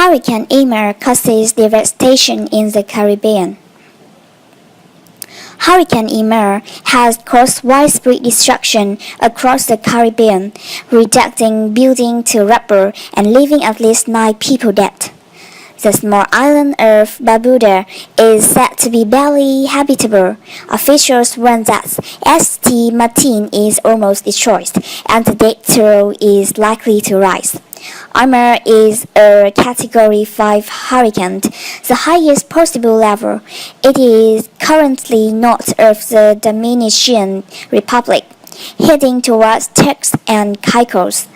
Hurricane Irma causes devastation in the Caribbean. Hurricane Irma has caused widespread destruction across the Caribbean, reducing buildings to rubble and leaving at least 9 people dead. The small island of Barbuda is said to be barely habitable. Officials warn that St. Martin is almost destroyed, and the death toll is likely to rise. Irma is a Category 5 hurricane, the highest possible level. It is currently north of the Dominican Republic, heading towards Turks and Caicos.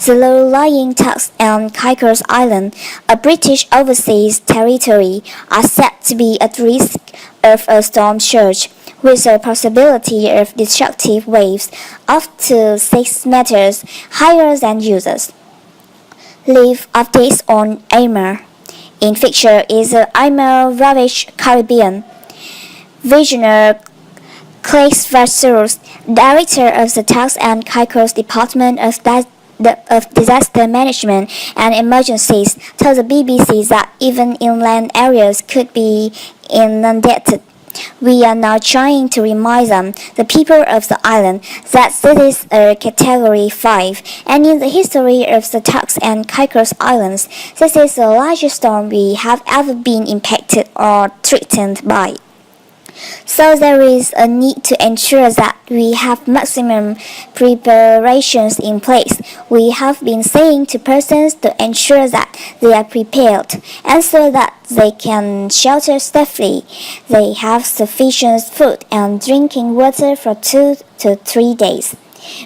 The low-lying Turks and Caicos Islands, a British overseas territory, are said to be at risk of a storm surge, with a possibility of destructive waves up to 6 meters higher than usual. Live updates on Irma. In feature is the Irma ravaged Caribbean. Visionary Claes Vassous, director of the Turks and Caicos Department of Disaster Management and Emergencies, told the BBC that even inland areas could be inundated. We are now trying to remind them, the people of the island, that this is a Category 5, and in the history of the Turks and Caicos Islands, this is the largest storm we have ever been impacted or threatened by. So there is a need to ensure that we have maximum preparations in place. We have been saying to persons to ensure that they are prepared, and so that they can shelter safely. They have sufficient food and drinking water for 2 to 3 days.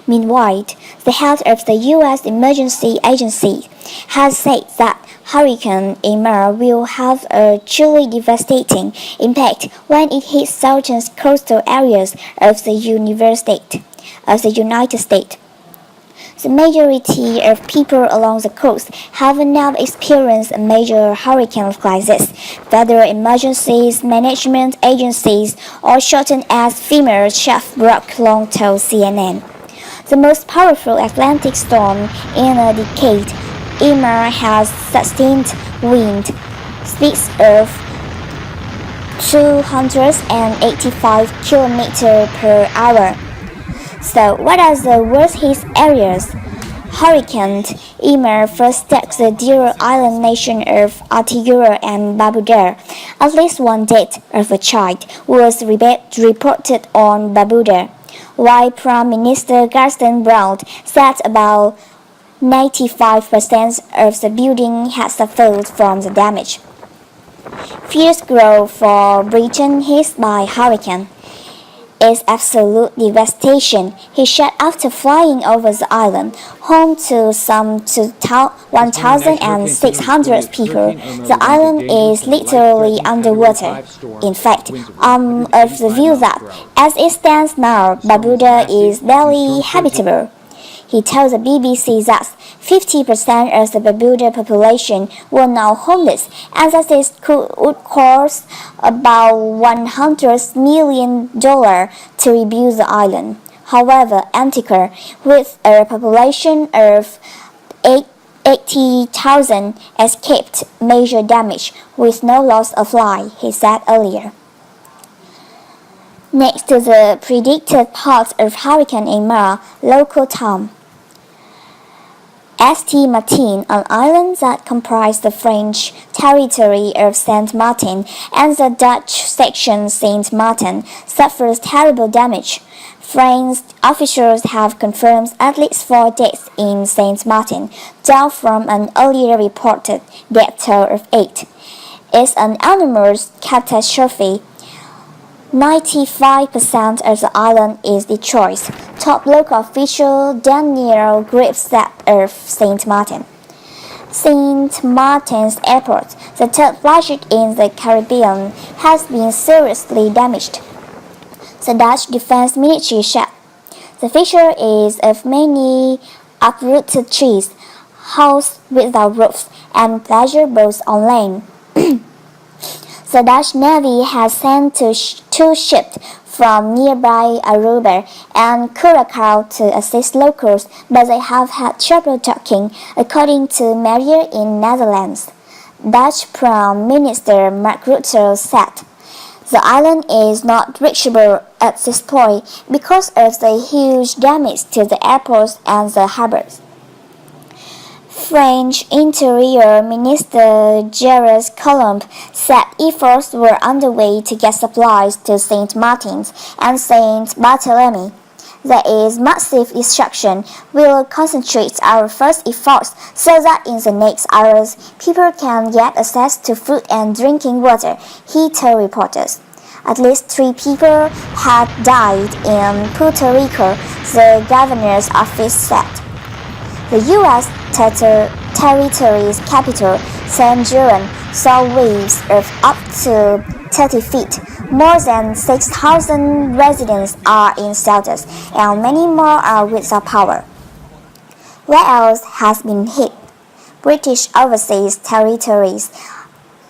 Meanwhile, the head of the U.S. Emergency Agency has said that Hurricane Irma will have a truly devastating impact when it hits southern coastal areas of the United States. The majority of people along the coast have never experienced a major hurricane like this. Federal emergencies management agencies, or shortened as FEMA, Chief Brock Long told CNN. The most powerful Atlantic storm in a decade, Irma has sustained wind speeds of 285 km per hour. So, what are the worst-hit areas? Hurricane Irma first struck the Leeward Island nation of Antigua and Barbuda. At least one death of a child was reported on Barbuda, while Prime Minister Gaston Brown said about 95% of the building had suffered from the damage. Fears grow for Britain hit by hurricane. It's absolute devastation, he said after flying over the island, home to some 1,600 people. The island is literally underwater. In fact, I'm of the view that, as it stands now, Barbuda is barely habitable. He told the BBC that 50% of the Barbuda population were now homeless, and that it would cost about $100 million to rebuild the island. However, Antigua, with a population of 80,000, escaped major damage with no loss of life, he said earlier. Next to the predicted path of Hurricane Irma, local town. St. Martin, an island that comprised the French territory of Saint Martin and the Dutch section Saint Martin, suffers terrible damage. French officials have confirmed at least 4 deaths in Saint Martin, down from an earlier reported death toll of 8. It's an enormous catastrophe. 95% of the island is destroyed, top local official Daniel Griff said of St. Martin. St. Martin's airport, the third largest in the Caribbean, has been seriously damaged. The Dutch Defense Ministry said the feature is of many uprooted trees, houses without roofs, and pleasure boats on land. The Dutch Navy has sent 2 ships from nearby Aruba and Curacao to assist locals, but they have had trouble docking, according to Maria in Netherlands. Dutch Prime Minister Mark Rutte said. The island is not reachable at this point because of the huge damage to the airports and the harbors. French Interior Minister Gerard Collomb said efforts were underway to get supplies to St. Martin's and St. Barthélemy. There is massive destruction. We will concentrate our first efforts so that in the next hours people can get access to food and drinking water, he told reporters. At least 3 people had died in Puerto Rico, the governor's office said. The U.S. territory's capital, San Juan, saw waves of up to 30 feet. More than 6,000 residents are in shelters, and many more are without power. Where else has been hit? British Overseas Territories,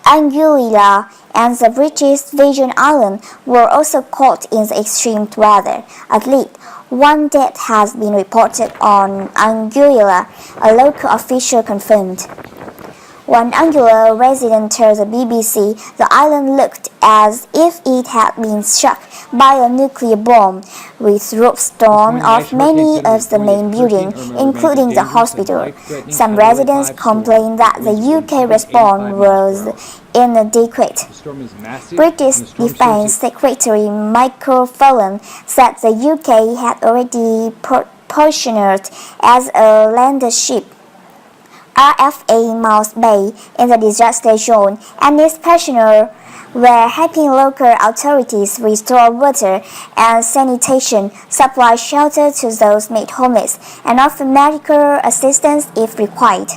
Anguilla, and the British Virgin Islands were also caught in the extreme weather. At least 1 death has been reported on Anguilla, a local official confirmed. One Anguilla resident told the BBC the island looked as if it had been struck by a nuclear bomb, with roofs torn off many of the main buildings, including the hospital. Some residents complained that the UK response was inadequate. British Defence Secretary Michael Fallon said the UK had already positioned as a lander ship RFA Mouse Bay in the disaster zone, and its personnel were helping local authorities restore water and sanitation, supply shelter to those made homeless, and offer medical assistance if required.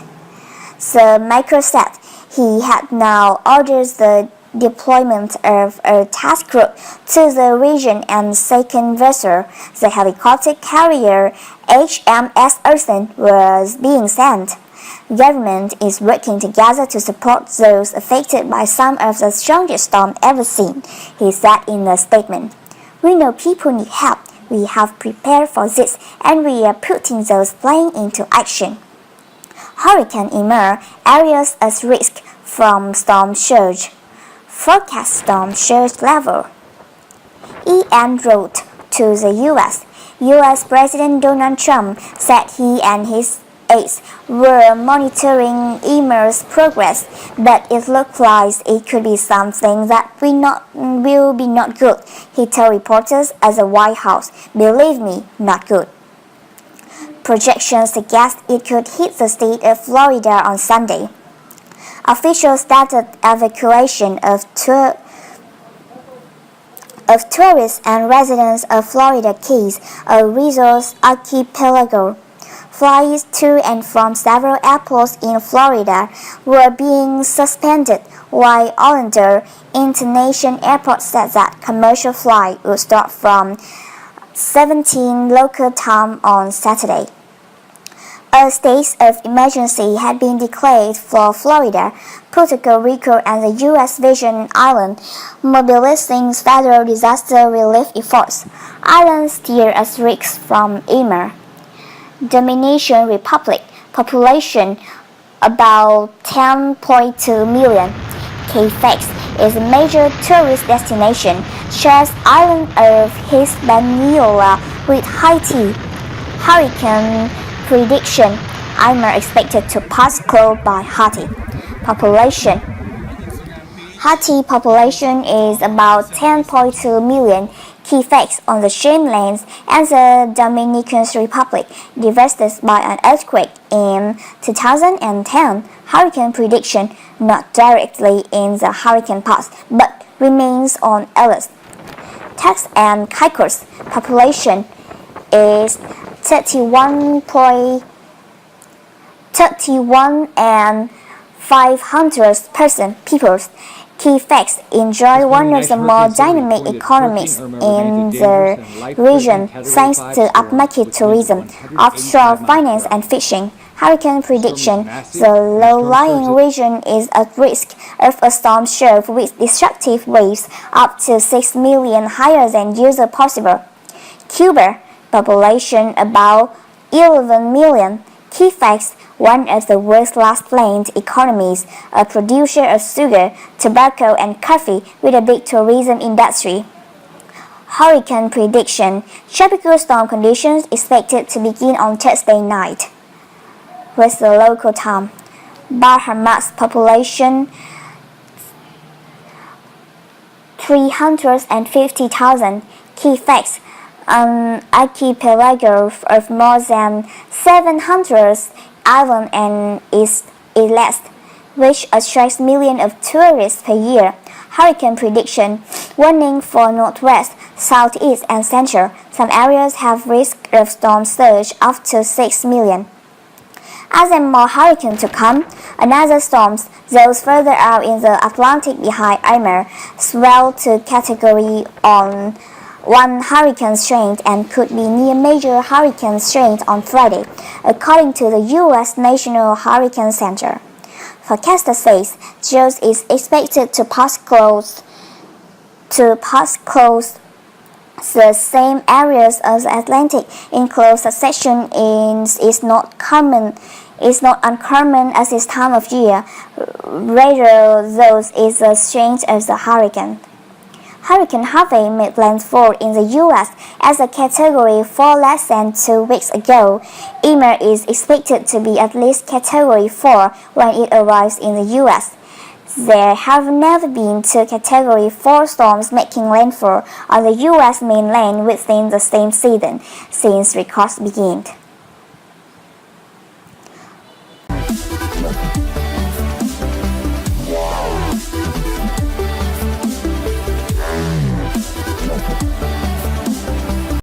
Sir Michael said he had now ordered the deployment of a task group to the region, and second vessel, the helicopter carrier HMS Urson, was being sent. The government is working together to support those affected by some of the strongest storms ever seen, he said in a statement. We know people need help. We have prepared for this, and we are putting those plans into action. Hurricane Irma areas at risk from storm surge. Forecast storm surge level. EN wrote to the U.S. President Donald Trump said he and his aides were monitoring Irma's progress, but it looks like it could be something that will be not good, he told reporters at the White House. Believe me, not good. Projections suggest it could hit the state of Florida on Sunday. Officials started evacuation of tourists and residents of Florida Keys, a resort archipelago. Flights to and from several airports in Florida were being suspended, while Orlando International Airport said that commercial flights would start from 17 local time on Saturday. A state of emergency had been declared for Florida, Puerto Rico, and the U.S. Virgin Islands, mobilizing federal disaster relief efforts. Islands still at risk from Irma. Dominican Republic, population about 10.2 million. Cape is a major tourist destination, shares island of Hispaniola with Haiti. Hurricane prediction: Irma expected to pass close by Haiti. Population: Haiti population is about 10.2 million. Key facts on the Shetlands and the Dominican Republic, devastated by an earthquake in 2010. Hurricane prediction: not directly in the hurricane path, but remains on alert. Turks and Caicos population is 31 and 500 people. Key facts: enjoy one of the more dynamic economies in the region thanks to upmarket tourism, offshore finance and fishing. Hurricane prediction: the low-lying region is at risk of a storm surge with destructive waves up to 6 million higher than usual possible. Cuba population about 11 million. Key facts: one of the world's last-land economies, a producer of sugar, tobacco, and coffee with a big tourism industry. Hurricane prediction. Tropical storm conditions expected to begin on Thursday night. With the local time, Bahamas population 350,000. Key facts: an archipelago of more than 700 islands and islets, which attracts millions of tourists per year. Hurricane prediction. Warning for northwest, southeast, and central. Some areas have risk of storm surge up to 6 million. As there are more hurricanes to come, another storms, those further out in the Atlantic behind Irma, swell to Category 1 hurricane strength and could be near major hurricane strength on Friday, according to the U.S. National Hurricane Center. Forecaster says Joe is expected to pass close the same areas as the Atlantic in close succession is not uncommon at this time of year. Rather, those is the strength of the hurricane. Hurricane Harvey made landfall in the U.S. as a Category 4 less than 2 weeks ago. Irma is expected to be at least Category 4 when it arrives in the U.S. There have never been 2 Category 4 storms making landfall on the U.S. mainland within the same season since records began.